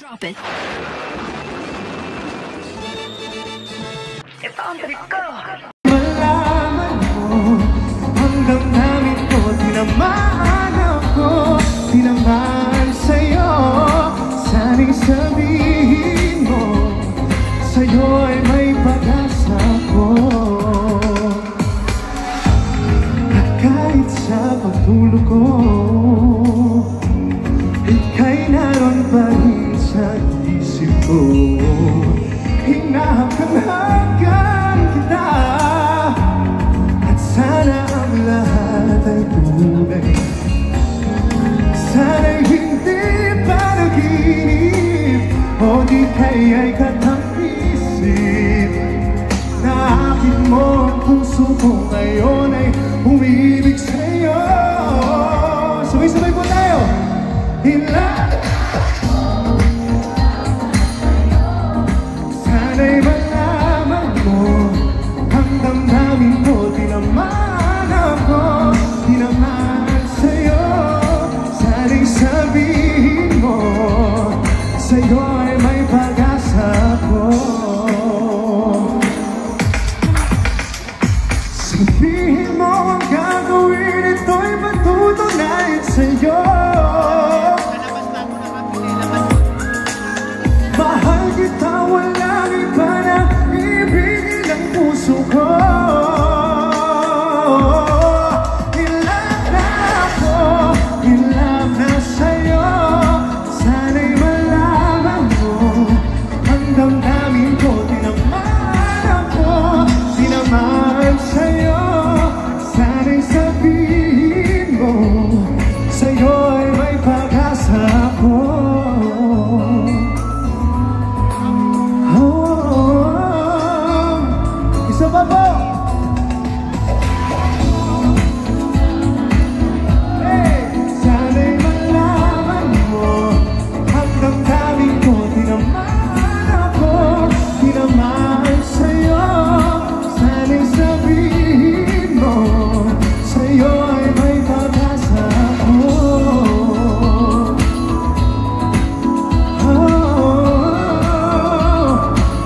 Drop it. Ito ang trip ko. Malaman mo, ang damdamin ko, tinamaan ako, tinamaan sa'yo. Sana'y sabihin mo, sa'yo ay may pag-asa ko. At kahit sa pagtulog ko, ika'y naroon pa rin sa isip ko. Hinahanggan kita, at sana ang lahat ay tunay. Sana'y hindi pa naginip, o di kaya'y katang-isip na akin mo ang puso ko ngayon ay umibig sa'yo. Sabay-sabay po tayo. Sana'y malaman mo, ang damdamin ko, tinamaan ako, tinamaan sa'yo. Sana'y sabihin mo, sa'yo ay may pag-asa ko. Sabihin mo ang gagawin, ito'y matutunayan sa'yo. Mahal kita, walang iba na ibigin ang puso ko. In love na sa'yo. Sana'y malaman mo, ang damdamin ko, tinamaan ako, tinamaan sa'yo. Sana'y sabihin mo, sa'yo ay may pag-asa ko. Isa pa po! Hey! Sana'y malaman mo, ang damdamin ko, tinamaan ako, tinamaan sa'yo. Sana'y sabihin mo, sa'yo ay may pag-asa ko.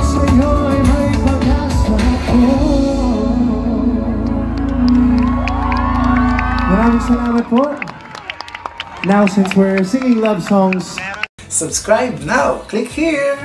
Sa'yo ay may pag-asa ko. Maraming salamat po. Now, since we're singing love songs, Subscribe now. Click here.